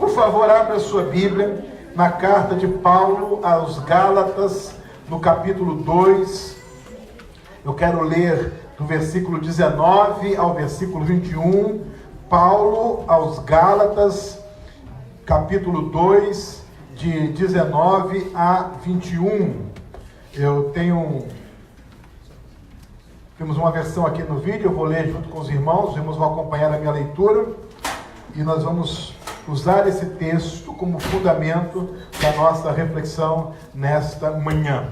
Por favor, abra a sua Bíblia na carta de Paulo aos Gálatas, no capítulo 2. Eu quero ler do versículo 19 ao versículo 21. Paulo aos Gálatas, capítulo 2, de 19 a 21. Temos uma versão aqui no vídeo, eu vou ler junto com os irmãos vão acompanhar a minha leitura, e nós vamos usar esse texto como fundamento da nossa reflexão nesta manhã.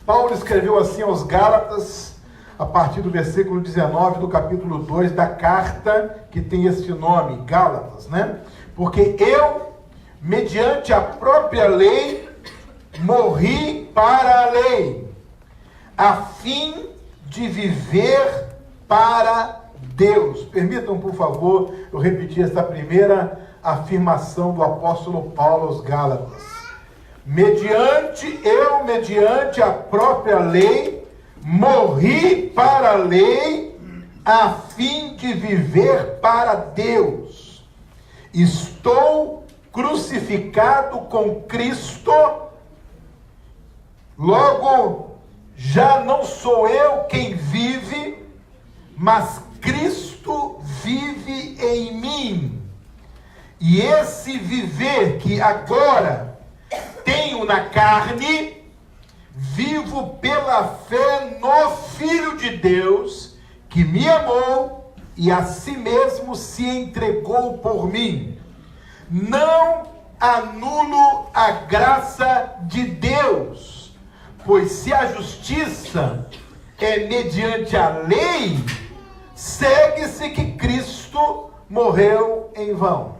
Paulo escreveu assim aos Gálatas, a partir do versículo 19 do capítulo 2 da carta que tem este nome, Gálatas, né? Porque eu, mediante a própria lei, morri para a lei, a fim de viver para Deus. Permitam, por favor, eu repetir essa primeira afirmação do apóstolo Paulo aos Gálatas. Mediante a própria lei, morri para a lei, a fim de viver para Deus. Estou crucificado com Cristo, logo já não sou eu quem vive, mas Cristo vive em mim. E esse viver que agora tenho na carne, vivo pela fé no Filho de Deus, que me amou e a si mesmo se entregou por mim. Não anulo a graça de Deus, pois se a justiça é mediante a lei, segue-se que Cristo morreu em vão.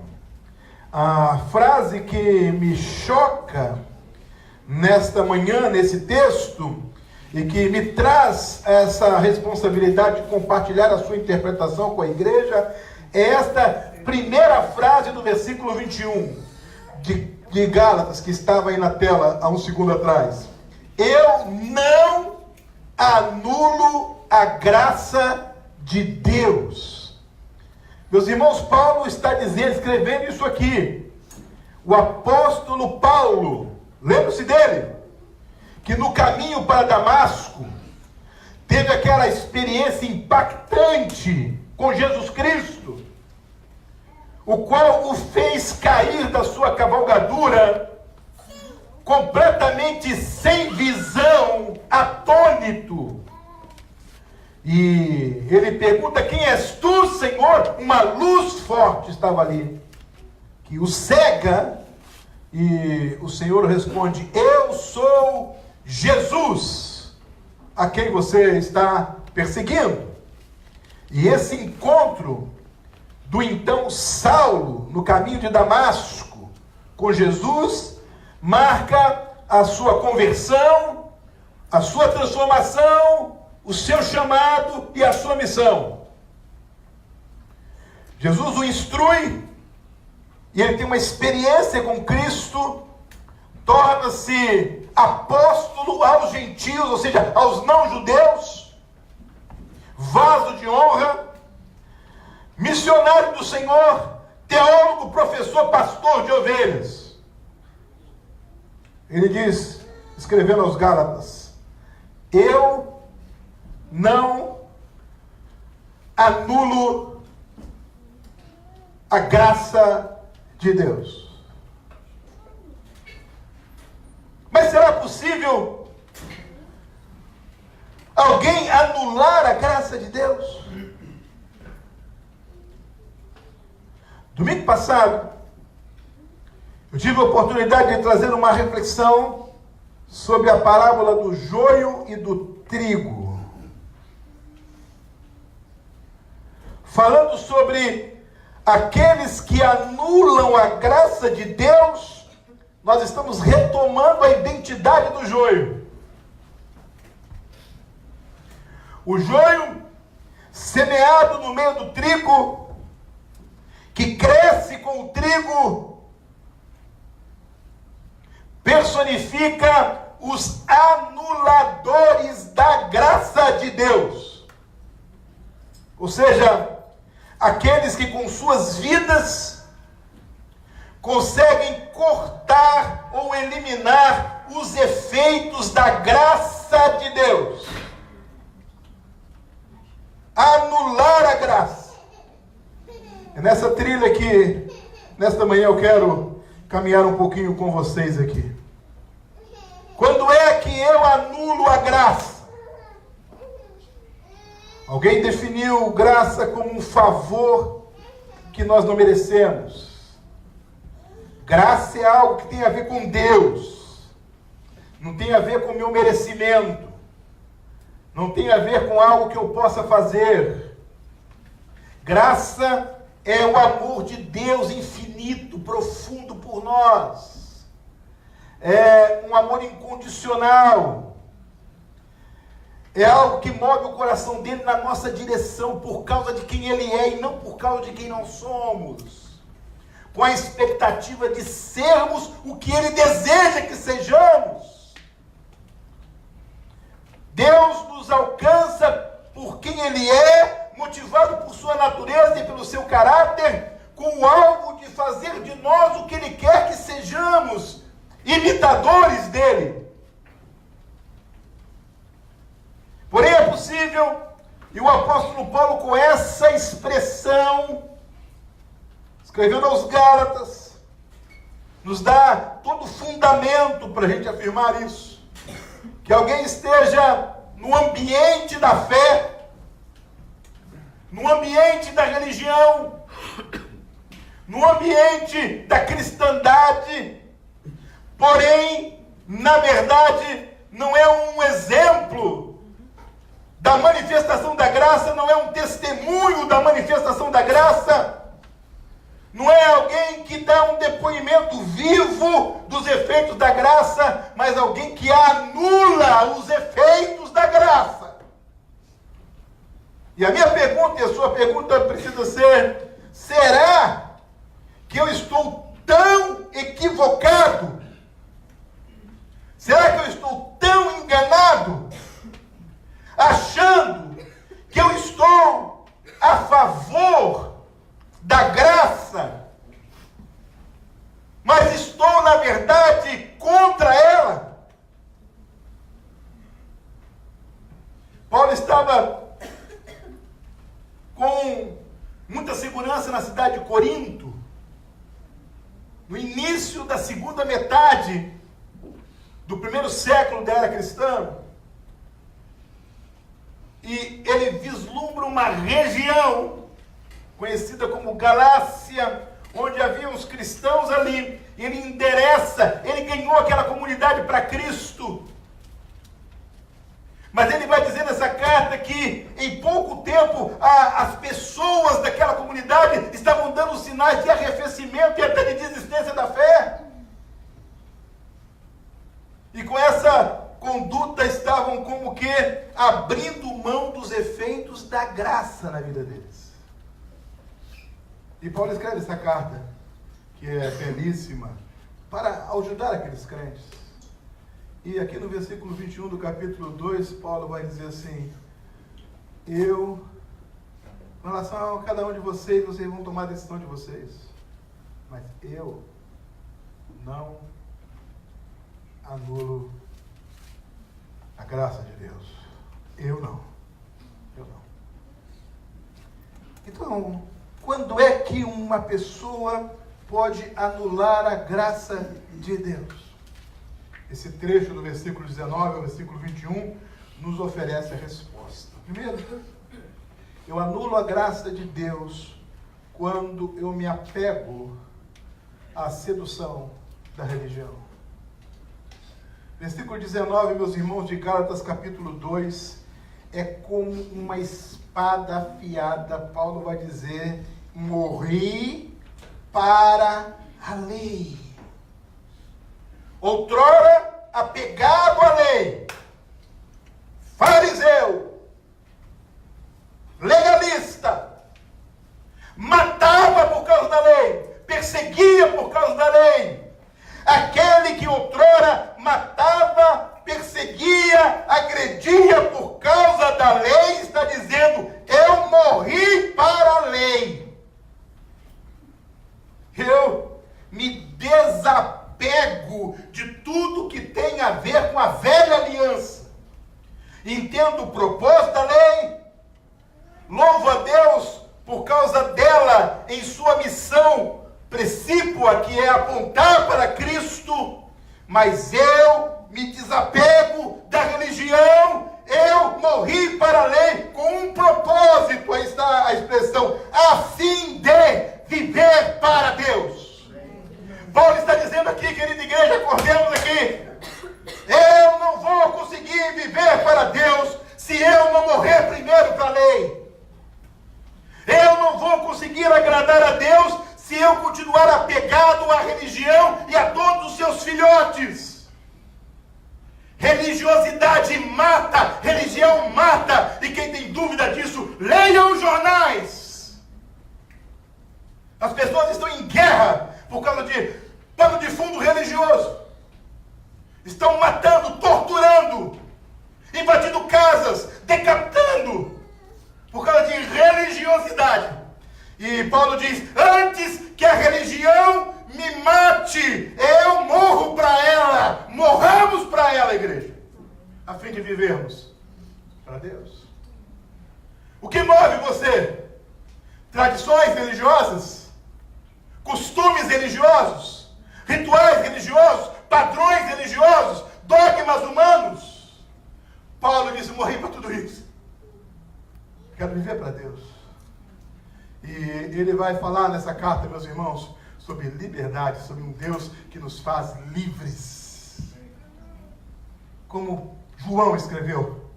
A frase que me choca nesta manhã, nesse texto, e que me traz essa responsabilidade de compartilhar a sua interpretação com a igreja, é esta primeira frase do versículo 21 de Gálatas, que estava aí na tela há um segundo atrás. Eu não anulo a graça de Deus. Meus irmãos, Paulo está dizendo, escrevendo isso aqui. O apóstolo Paulo, lembre-se dele, que no caminho para Damasco, teve aquela experiência impactante com Jesus Cristo, o qual o fez cair da sua cavalgadura, completamente sem visão, atônito. E ele pergunta: quem és tu, Senhor? Uma luz forte estava ali, que o cega, e o Senhor responde: eu sou Jesus, a quem você está perseguindo. E esse encontro do então Saulo, no caminho de Damasco, com Jesus, marca a sua conversão, a sua transformação, o seu chamado e a sua missão. Jesus o instrui, e ele tem uma experiência com Cristo, torna-se apóstolo aos gentios, ou seja, aos não-judeus, vaso de honra, missionário do Senhor, teólogo, professor, pastor de ovelhas. Ele diz, escrevendo aos Gálatas: eu não anulo a graça de Deus. Mas será possível alguém anular a graça de Deus? Domingo passado, eu tive a oportunidade de trazer uma reflexão sobre a parábola do joio e do trigo. Falando sobre aqueles que anulam a graça de Deus, nós estamos retomando a identidade do joio. O joio, semeado no meio do trigo, que cresce com o trigo, personifica os anuladores da graça de Deus. Ou seja, aqueles que com suas vidas conseguem cortar ou eliminar os efeitos da graça de Deus. Anular a graça. É nessa trilha que, nesta manhã, eu quero caminhar um pouquinho com vocês aqui. Quando é que eu anulo a graça? Alguém definiu graça como um favor que nós não merecemos. Graça é algo que tem a ver com Deus. Não tem a ver com o meu merecimento. Não tem a ver com algo que eu possa fazer. Graça é o amor de Deus infinito, profundo por nós. É um amor incondicional. É algo que move o coração dele na nossa direção por causa de quem ele é e não por causa de quem nós somos. Com a expectativa de sermos o que ele deseja que sejamos. Deus nos alcança por quem ele é, motivado por sua natureza e pelo seu caráter, com o alvo de fazer de nós o que ele quer que sejamos, imitadores dele. Porém é possível, e o apóstolo Paulo, com essa expressão, escrevendo aos Gálatas, nos dá todo o fundamento para a gente afirmar isso. Que alguém esteja no ambiente da fé, no ambiente da religião, no ambiente da cristandade, porém, na verdade, não é um exemplo da manifestação da graça, não é um testemunho da manifestação da graça, não é alguém que dá um depoimento vivo dos efeitos da graça, mas alguém que anula os efeitos da graça. E a minha pergunta e a sua pergunta precisa ser: será que eu estou tão equivocado? Será que eu estou tão enganado? Achando que eu estou a favor da graça, mas estou, na verdade, contra ela? Paulo estava com muita segurança na cidade de Corinto, no início da segunda metade do primeiro século da era cristã, e ele vislumbra uma região conhecida como Galácia, onde havia uns cristãos ali. Ele endereça, ele ganhou aquela comunidade para Cristo. Mas ele vai dizer nessa carta que em pouco tempo as pessoas daquela comunidade estavam dando sinais de arrefecimento e até de desistência da fé. E com essa conduta estavam como que abrindo mão dos efeitos da graça na vida deles. E Paulo escreve essa carta, que é belíssima, para ajudar aqueles crentes. E aqui no versículo 21 do capítulo 2, Paulo vai dizer assim: com relação a cada um de vocês, vocês vão tomar a decisão de vocês, mas eu não anulo a graça de Deus. Eu não. Então, quando é que uma pessoa pode anular a graça de Deus? Esse trecho do versículo 19 ao versículo 21 nos oferece a resposta. Primeiro, eu anulo a graça de Deus quando eu me apego à sedução da religião. Versículo 19, meus irmãos, de Gálatas capítulo 2, é como uma espada afiada. Paulo vai dizer: morri para a lei. Outrora apegado à lei, fariseu, legalista, matava por causa da lei, perseguia por causa da lei. Aquele que outrora matava, perseguia, agredia por causa da lei, está dizendo: eu morri para a lei. Eu me desapego de tudo que tem a ver com a velha aliança. Entendo o propósito da lei, louvo a Deus por causa dela em sua missão precípua, que é apontar para Cristo, mas eu me desapego da religião, eu morri para a lei com um propósito, aí está a expressão, a fim de viver para Deus. Paulo está dizendo aqui, querida igreja, acordemos aqui, eu não vou conseguir viver para Deus se eu não morrer primeiro para a lei. Eu não vou conseguir agradar a Deus se eu continuar apegado à religião e a todos os seus filhotes. Religiosidade mata, religião mata, e quem tem dúvida disso, leiam os jornais. As pessoas estão em guerra por causa de pano de fundo religioso. Estão matando, torturando, invadindo casas, decapitando, por causa de religiosidade. E Paulo diz, antes que a religião me mate, eu morro para ela, morramos para ela, igreja, a fim de vivermos para Deus. O que move você? Tradições religiosas? Costumes religiosos? Rituais religiosos? Padrões religiosos? Dogmas humanos? Paulo disse, morri para tudo isso. Quero viver para Deus. E ele vai falar nessa carta, meus irmãos, sobre liberdade, sobre um Deus que nos faz livres. Como João escreveu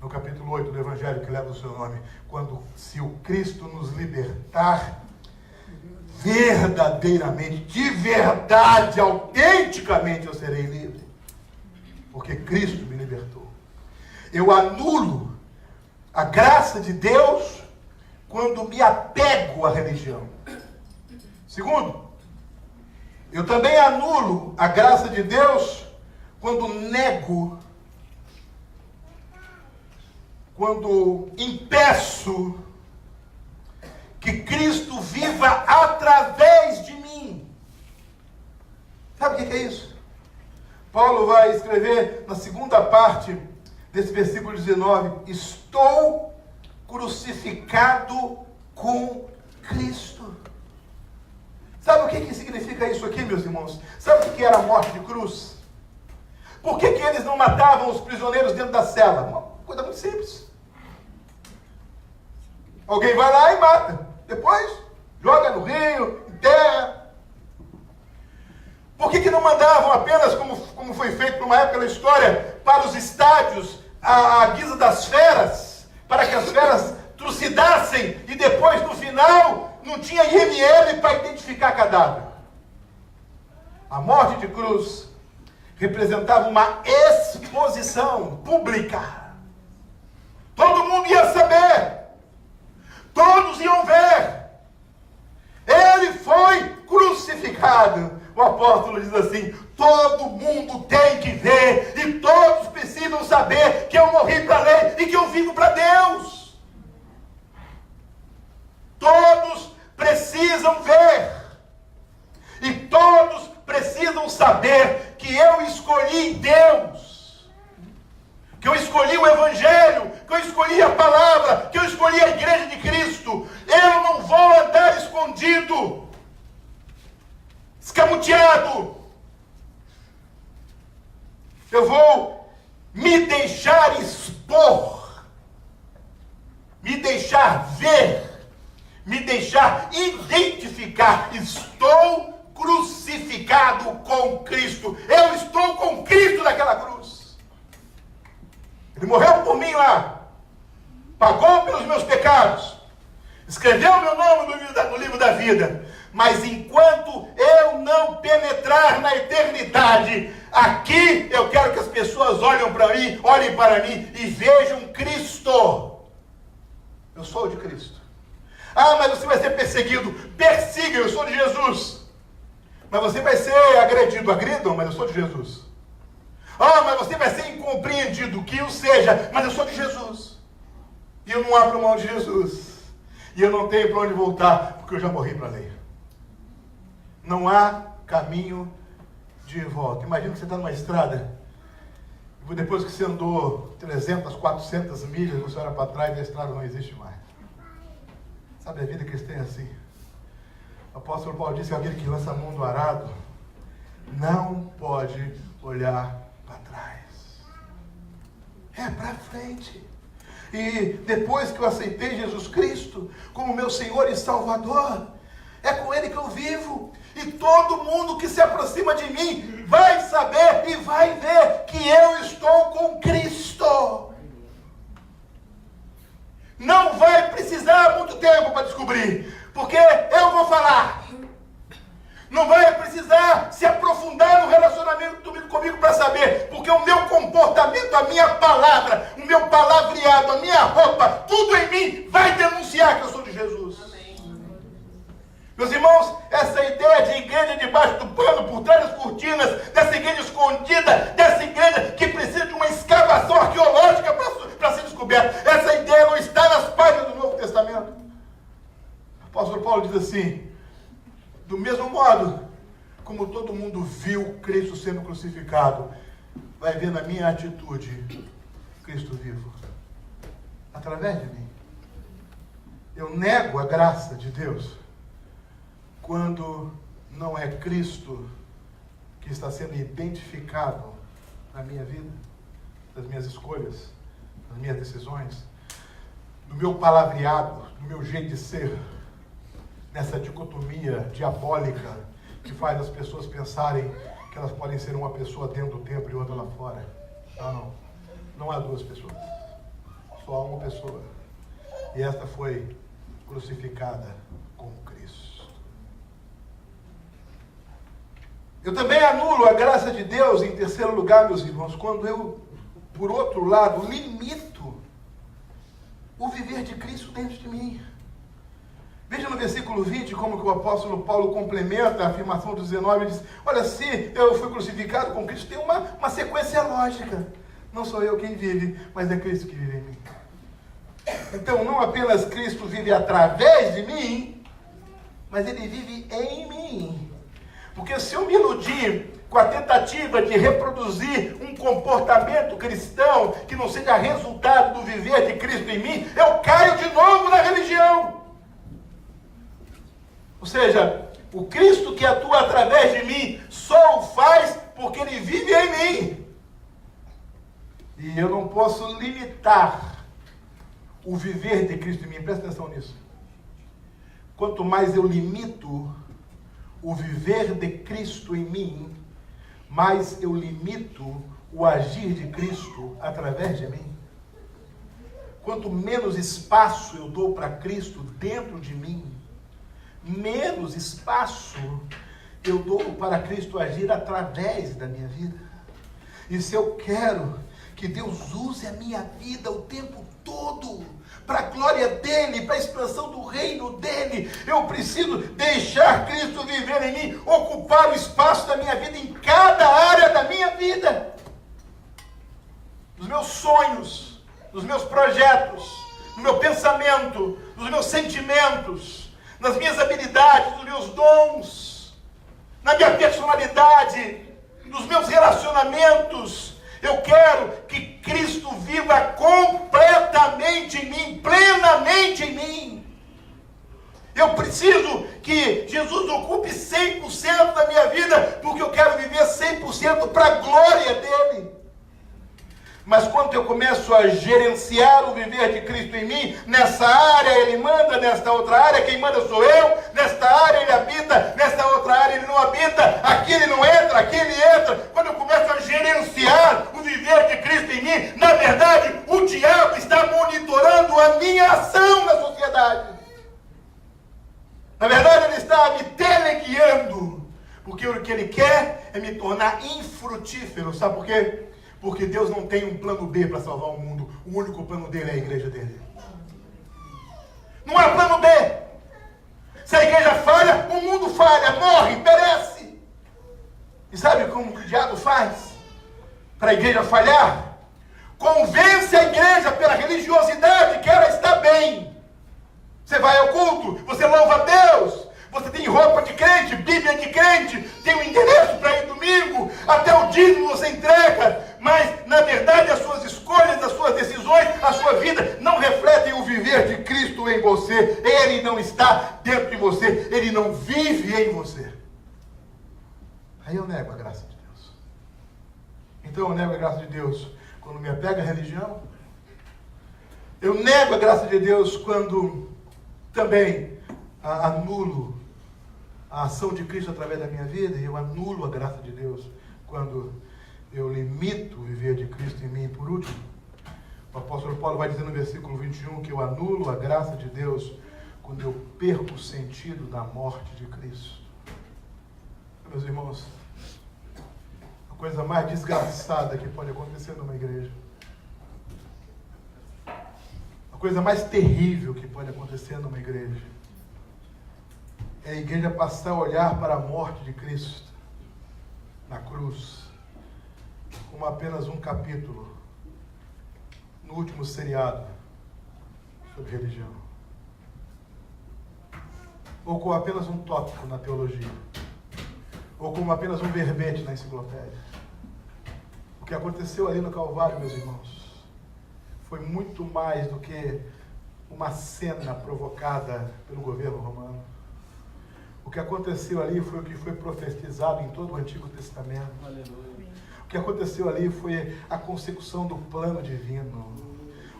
no capítulo 8 do Evangelho que leva o seu nome, quando se o Cristo nos libertar, verdadeiramente, de verdade, autenticamente eu serei livre. Porque Cristo me libertou. Eu anulo a graça de Deus quando me apego à religião. Segundo, eu também anulo a graça de Deus quando nego, quando impeço que Cristo viva através de mim. Sabe o que é isso? Paulo vai escrever na segunda parte desse versículo 19, estou crucificado com Cristo. Sabe o que significa isso aqui, meus irmãos? Sabe o que era a morte de cruz? Por que eles não matavam os prisioneiros dentro da cela? Uma coisa muito simples. Alguém vai lá e mata. Depois, joga no rio, enterra. Por que não mandavam apenas, como foi feito numa época da história, para os estádios, à guisa das feras, para que as feras trucidassem e depois, no final, não tinha IML para identificar cadáver? A morte de cruz representava uma exposição pública. Todo mundo ia saber. Todos iam ver. Ele foi crucificado. O apóstolo diz assim, todo mundo tem que ver e todos precisam saber que eu morri para a lei e que eu vivo para Deus. Todos precisam ver e todos precisam saber que eu escolhi Deus, que eu escolhi o Evangelho, que eu escolhi a palavra, que eu escolhi a igreja de Cristo. Eu não vou andar escondido, escamoteado. Eu vou me deixar expor, me deixar ver, me deixar identificar. Estou crucificado com Cristo. Eu estou com Cristo naquela cruz. Ele morreu por mim lá, pagou pelos meus pecados, escreveu meu nome no livro da vida. Mas enquanto eu não penetrar na eternidade, aqui eu quero que as pessoas olhem para mim e vejam Cristo. Eu sou o de Cristo. Ah, mas você vai ser perseguido. Persiga, eu sou de Jesus. Mas você vai ser agredido. Agridam, mas eu sou de Jesus. Ah, mas você vai ser incompreendido. Que eu seja, mas eu sou de Jesus. E eu não abro mão de Jesus. E eu não tenho para onde voltar, porque eu já morri para a lei. Não há caminho de volta. Imagina que você está numa estrada, e depois que você andou 300, 400 milhas, você olha para trás e a estrada não existe mais. Sabe a vida cristã é assim? O apóstolo Paulo disse que aquele que lança a mão do arado não pode olhar para trás. É para frente. E depois que eu aceitei Jesus Cristo como meu Senhor e Salvador, é com Ele que eu vivo. E todo mundo que se aproxima de mim vai saber e vai ver que eu estou com Cristo. Não vai precisar muito tempo para descobrir, porque eu vou falar. Não vai precisar se aprofundar no relacionamento comigo para saber, porque o meu comportamento, a minha palavra, o meu palavreado, a minha roupa, tudo em mim vai denunciar que eu sou de Jesus. Amém. Meus irmãos, essa ideia de igreja debaixo do pano, por trás das cortinas, dessa igreja escondida, dessa igreja que precisa de uma escavação arqueológica para ser descoberta, essa ideia não está nas páginas do Novo Testamento. O apóstolo Paulo diz assim: do mesmo modo como todo mundo viu Cristo sendo crucificado, vai ver na minha atitude Cristo vivo, através de mim. Eu nego a graça de Deus quando não é Cristo que está sendo identificado na minha vida, nas minhas escolhas, nas minhas decisões, no meu palavreado, no meu jeito de ser, nessa dicotomia diabólica que faz as pessoas pensarem que elas podem ser uma pessoa dentro do templo e outra lá fora. Não há duas pessoas, só há uma pessoa, e esta foi crucificada com Cristo. Eu também anulo a graça de Deus, em terceiro lugar, meus irmãos, quando eu, por outro lado, limito o viver de Cristo dentro de mim. Veja no versículo 20 como que o apóstolo Paulo complementa a afirmação do 19, e diz: olha, se eu fui crucificado com Cristo, tem uma sequência lógica. Não sou eu quem vive, mas é Cristo que vive em mim. Então, não apenas Cristo vive através de mim, mas Ele vive em mim. Porque se eu me iludir com a tentativa de reproduzir um comportamento cristão que não seja resultado do viver de Cristo em mim, eu caio de novo na religião. Ou seja, o Cristo que atua através de mim só o faz porque Ele vive em mim. E eu não posso limitar o viver de Cristo em mim. Presta atenção nisso. Quanto mais eu limito o viver de Cristo em mim, mais eu limito o agir de Cristo através de mim. Quanto menos espaço eu dou para Cristo dentro de mim, menos espaço eu dou para Cristo agir através da minha vida. E se eu quero que Deus use a minha vida o tempo todo para a glória dEle, para a expansão do reino dEle, eu preciso deixar Cristo viver em mim, ocupar o espaço da minha vida em cada área da minha vida, nos meus sonhos, nos meus projetos, no meu pensamento, nos meus sentimentos, nas minhas habilidades, nos meus dons, na minha personalidade, nos meus relacionamentos. Eu quero que Cristo viva completamente em mim, plenamente em mim. Eu preciso que Jesus ocupe 100% da minha vida, porque eu quero viver 100% para a glória dEle. Mas quando eu começo a gerenciar o viver de Cristo em mim, nessa área Ele manda, nesta outra área quem manda sou eu, nesta área Ele habita, nesta outra área Ele não habita, aqui Ele não entra, aqui Ele entra. Quando eu começo a gerenciar o viver de Cristo em mim, na verdade, o diabo está monitorando a minha ação na sociedade. Na verdade, ele está me teleguiando, porque o que ele quer é me tornar infrutífero. Sabe por quê? Porque Deus não tem um plano B para salvar o mundo. O único plano dele é a igreja dele. Não há plano B. Se a igreja falha, o mundo falha, morre, perece. E sabe como o diabo faz para a igreja falhar? Convence a igreja pela religiosidade que ela está bem. Você vai ao culto, você louva a Deus, você tem roupa de crente, Bíblia de crente, tem um endereço para ir domingo, dízimo você entrega, mas na verdade as suas escolhas, as suas decisões, a sua vida não refletem o viver de Cristo em você. Ele não está dentro de você, ele não vive em você. Aí eu nego a graça de Deus. Então eu nego a graça de Deus quando me apego à religião. Eu nego a graça de Deus quando também anulo a ação de Cristo através da minha vida. E eu anulo a graça de Deus quando eu limito o viver de Cristo em mim. E por último, o apóstolo Paulo vai dizer no versículo 21 que eu anulo a graça de Deus quando eu perco o sentido da morte de Cristo. Meus irmãos, a coisa mais desgraçada que pode acontecer numa igreja, a coisa mais terrível que pode acontecer numa igreja, é a igreja passar a olhar para a morte de Cristo na cruz como apenas um capítulo no último seriado sobre religião, ou como apenas um tópico na teologia, ou como apenas um verbete na enciclopédia. O que aconteceu ali no Calvário, meus irmãos, foi muito mais do que uma cena provocada pelo governo romano. O que aconteceu ali foi o que foi profetizado em todo o Antigo Testamento. Aleluia. O que aconteceu ali foi a consecução do plano divino.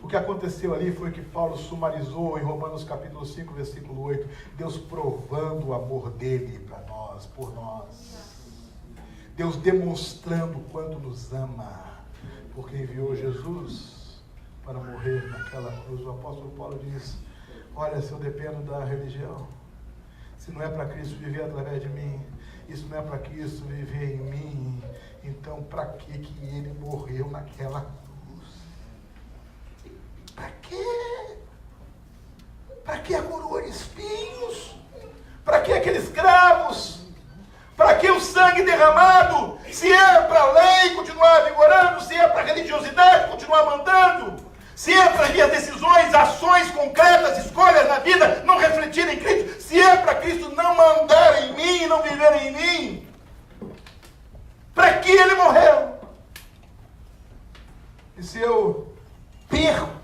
O que aconteceu ali foi o que Paulo sumarizou em Romanos capítulo 5, versículo 8. Deus provando o amor dele para nós, por nós. Deus demonstrando o quanto nos ama, porque enviou Jesus para morrer naquela cruz. O apóstolo Paulo diz: olha, se eu dependo da religião, se não é para Cristo viver através de mim, isso não é para Cristo viver em mim, então para que ele morreu naquela cruz? Para quê? Para que a coroa de espinhos? Para que aqueles cravos? Para que o sangue derramado? Se é para a lei continuar vigorando, se é para a religiosidade continuar mandando, se é para as minhas decisões, ações concretas, escolhas na vida não refletirem em Cristo, se é para Cristo não mandar em mim, não viver em mim, para que ele morreu? E se eu perco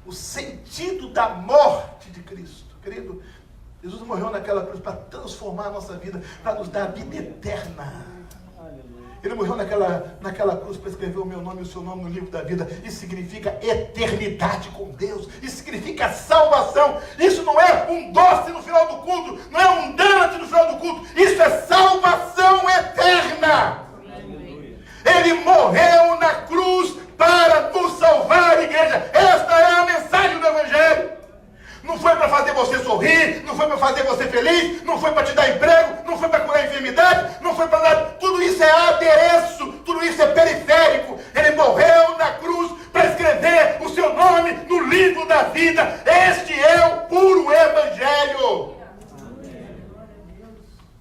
o sentido da morte de Cristo, querido, Jesus morreu naquela cruz para transformar a nossa vida, para nos dar a vida eterna. Ele morreu naquela cruz para escrever o meu nome e o seu nome no livro da vida. Isso significa eternidade com Deus. Isso significa salvação. Isso não é um doce no final do culto. Não é um donut no final do culto. Isso é salvação eterna. Ele morreu na cruz para nos salvar, igreja. Esta é a mensagem do Evangelho. Não foi para fazer você sorrir, não foi para fazer você feliz, não foi para te dar emprego, não foi para curar a enfermidade, não foi para nada. Tudo isso é adereço, tudo isso é periférico. Ele morreu na cruz para escrever o seu nome no livro da vida. Este é o puro Evangelho.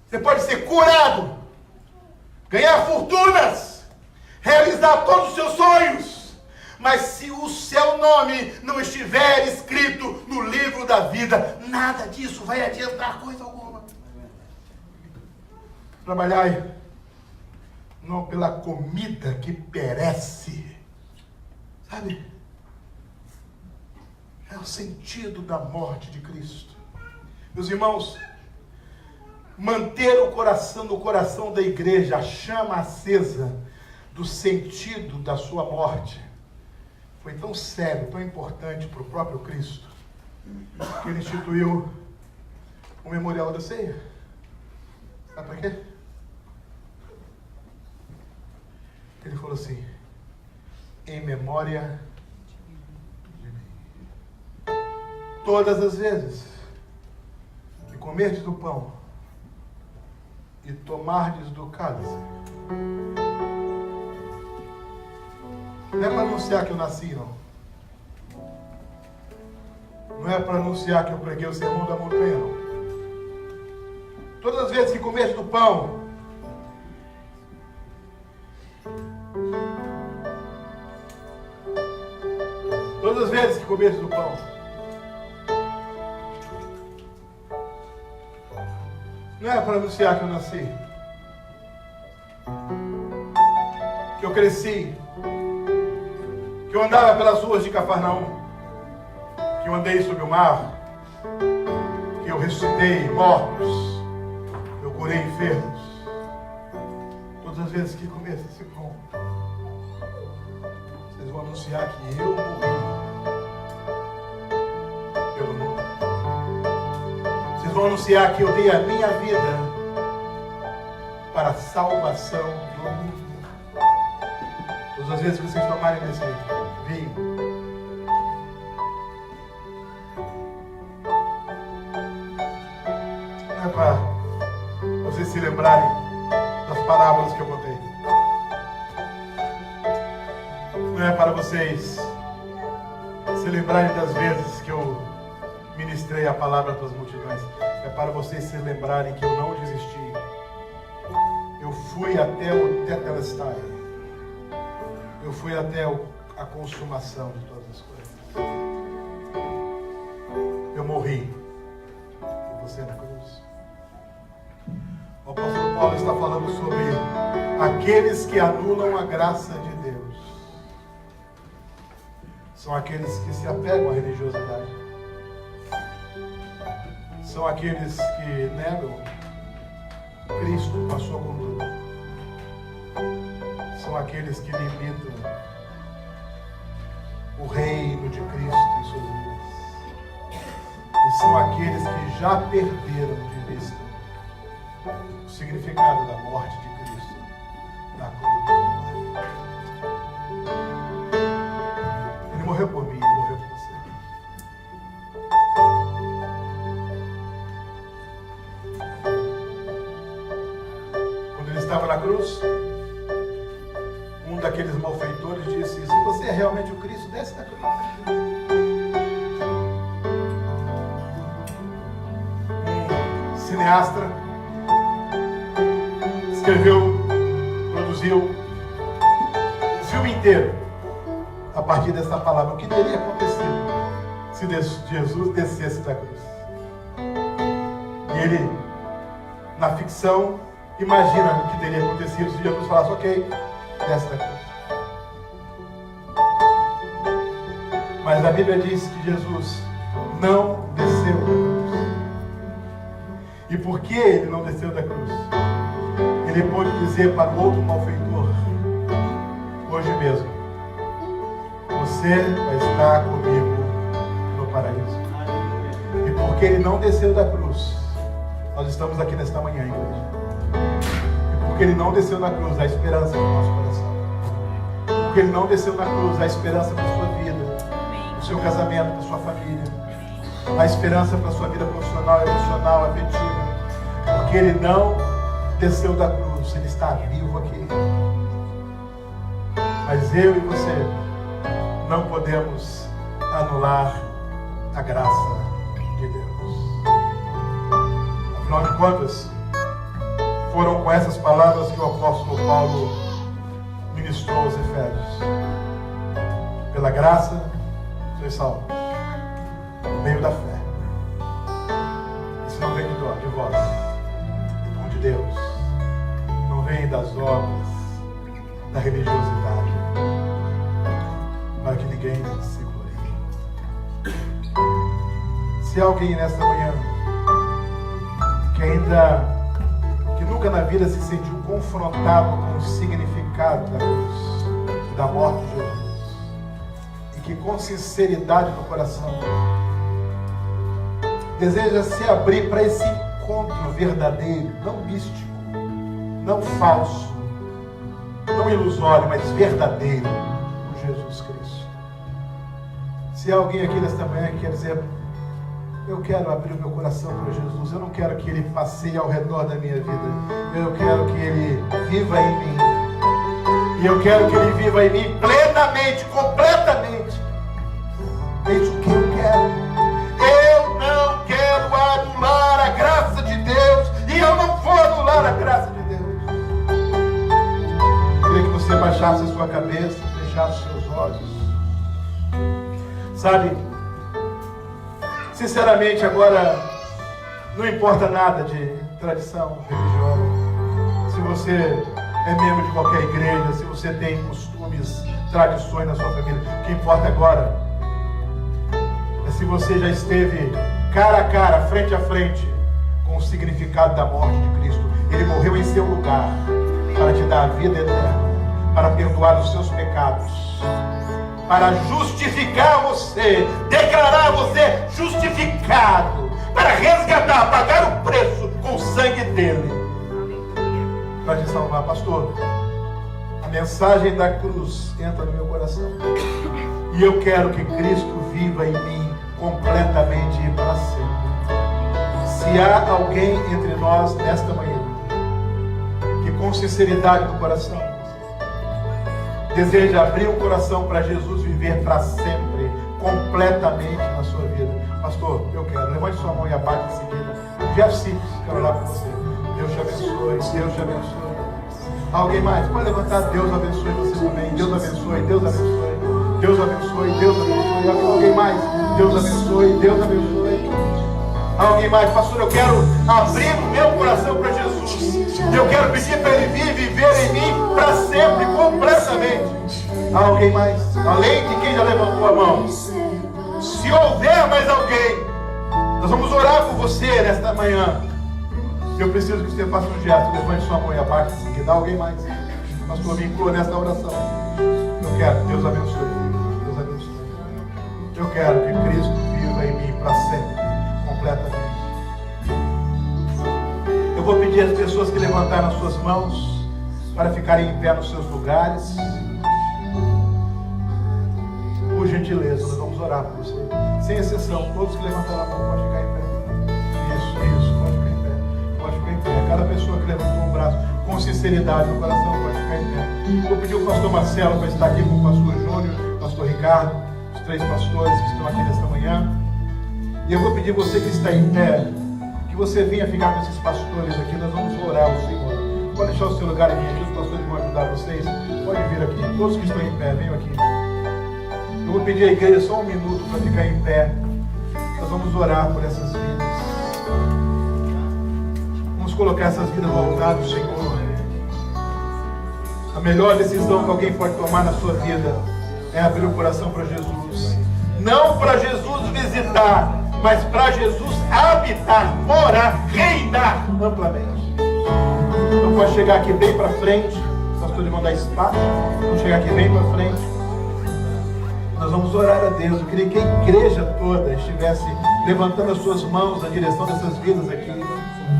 Você pode ser curado, ganhar fortunas, realizar todos os seus sonhos, mas se o seu nome não estiver escrito no livro da vida, nada disso vai adiantar coisa alguma. Trabalhai não pela comida que perece, sabe? É o sentido da morte de Cristo. Meus irmãos, manter o coração no coração da igreja, a chama acesa do sentido da sua morte, foi tão sério, tão importante para o próprio Cristo, que ele instituiu o memorial da ceia. Sabe para quê? Ele falou assim: em memória de mim. Todas as vezes que comerdes do pão e tomardes do cálice, não é para anunciar que eu nasci, não. Não é para anunciar que eu preguei o sermão da montanha, não. Todas as vezes que comerdes do pão, todas as vezes que comerdes do pão, não é para anunciar que eu nasci, que eu cresci, que eu andava pelas ruas de Cafarnaum, que eu andei sobre o mar, que eu ressuscitei mortos, eu curei enfermos. Todas as vezes que começa esse pão, vocês vão anunciar que eu morri pelo mundo. Vocês vão anunciar que eu dei a minha vida para a salvação do mundo. Todas as vezes que vocês tomarem desse vinho, não é para vocês se lembrarem das parábolas que eu contei. Não é para vocês se lembrarem das vezes que eu ministrei a palavra para as multidões. É para vocês se lembrarem que eu não desisti. Eu fui até o tetelestai. Eu fui até a consumação de todas as coisas. Eu morri por você na cruz. O apóstolo Paulo está falando sobre aqueles que anulam a graça de Deus. São aqueles que se apegam à religiosidade. São aqueles que negam Cristo com a sua conduta. São aqueles que limitam o reino de Cristo em suas vidas. E são aqueles que já perderam de vista o significado da morte de Cristo na cruz. Ele morreu por mim, ele morreu por você. Quando ele estava na cruz, um daqueles malfeitores disse: se você é realmente o Cristo, desce da cruz. Um cineasta escreveu, produziu um filme inteiro a partir dessa palavra. O que teria acontecido se Jesus descesse da cruz? E ele, na ficção, imagina o que teria acontecido se Jesus falasse: ok, desce da cruz. Mas a Bíblia diz que Jesus não desceu da cruz. E por que ele não desceu da cruz? Ele pôde dizer para o outro malfeitor: hoje mesmo você vai estar comigo no paraíso. E porque ele não desceu da cruz, nós estamos aqui nesta manhã, igreja. E porque ele não desceu da cruz, há esperança no nosso coração. Porque ele não desceu da cruz, há esperança para a sua vida, para o seu casamento, para a sua família. Há esperança para a sua vida profissional, emocional, afetiva. Porque ele não desceu da cruz, ele está vivo aqui. Mas eu e você não podemos anular a graça de Deus. Afinal de contas, foram com essas palavras que o apóstolo Paulo ministrou aos Efésios. Pela graça, sois salvos, por meio da fé. Isso não vem de vós, é dom de Deus. Não vem das obras, da religiosidade, para que ninguém se glorie. Se alguém nesta manhã que nunca na vida se sentiu confrontado com o significado da cruz, da morte de Jesus, e que com sinceridade no coração deseja se abrir para esse encontro verdadeiro, não místico, não falso, não ilusório, mas verdadeiro com Jesus Cristo. Se alguém aqui nesta manhã quer dizer: eu quero abrir o meu coração para Jesus, eu não quero que Ele passeie ao redor da minha vida, eu quero que Ele viva em mim, e eu quero que Ele viva em mim plenamente, completamente. É isso que eu quero. Eu não quero anular a graça de Deus, e eu não vou anular a graça de Deus. Eu queria que você baixasse a sua cabeça, fechasse os seus olhos. Sabe, sinceramente, agora não importa nada de tradição religiosa. Se você é membro de qualquer igreja, se você tem costumes, tradições na sua família. O que importa agora é se você já esteve cara a cara, frente a frente, com o significado da morte de Cristo. Ele morreu em seu lugar para te dar a vida eterna, para perdoar os seus pecados, para justificar você, declarar você justificado, para resgatar, pagar o preço com o sangue dele, para te salvar. Pastor, a mensagem da cruz entra no meu coração e eu quero que Cristo viva em mim completamente e para sempre. Se há alguém entre nós nesta manhã que com sinceridade no coração deseja abrir o coração para Jesus viver para sempre, completamente na sua vida, pastor, eu quero, levante sua mão e abate em seguida. Já simples, quero orar por você. Deus te abençoe, Deus te abençoe. Alguém mais? Pode levantar. Deus abençoe você também. Deus abençoe, Deus abençoe, Deus abençoe, Deus abençoe. Alguém mais? Deus abençoe, Deus abençoe. Alguém mais? Pastor, eu quero abrir o meu coração para Jesus. Eu quero pedir para Ele vir viver em mim para sempre, completamente. Alguém mais? Além de quem já levantou a mão. Se houver mais alguém, nós vamos orar por você nesta manhã. Eu preciso que você faça um gesto, levante sua mão e abaixe em seguida. Alguém mais? Pastor, me inclua nesta oração. Eu quero, Deus abençoe. Deus abençoe. Eu quero que Cristo viva em mim para sempre, completamente. Eu vou pedir às pessoas que levantaram as suas mãos para ficarem em pé nos seus lugares. Por gentileza, nós vamos orar por você. Sem exceção, todos que levantaram a mão podem ficar em pé. Isso, pode ficar em pé. Pode ficar em pé. Cada pessoa que levantou um braço com sinceridade no coração pode ficar em pé. Vou pedir o pastor Marcelo para estar aqui com o pastor Júnior, pastor Ricardo, os 3 pastores que estão aqui nesta manhã. E eu vou pedir você que está em pé, que você venha ficar com esses pastores aqui. Nós vamos orar ao Senhor. Pode deixar o seu lugar aqui, os pastores vão ajudar vocês. Pode vir aqui. Todos que estão em pé, venham aqui. Eu vou pedir à igreja só um minuto para ficar em pé. Nós vamos orar por essas vidas. Vamos colocar essas vidas no altar do Senhor. A melhor decisão que alguém pode tomar na sua vida é abrir o coração para Jesus. Não para Jesus visitar, mas para Jesus habitar, morar, reinar amplamente. Então pode chegar aqui bem para frente. Os pastores vão dar espaço. Vamos chegar aqui bem para frente. Nós vamos orar a Deus. Eu queria que a igreja toda estivesse levantando as suas mãos na direção dessas vidas aqui.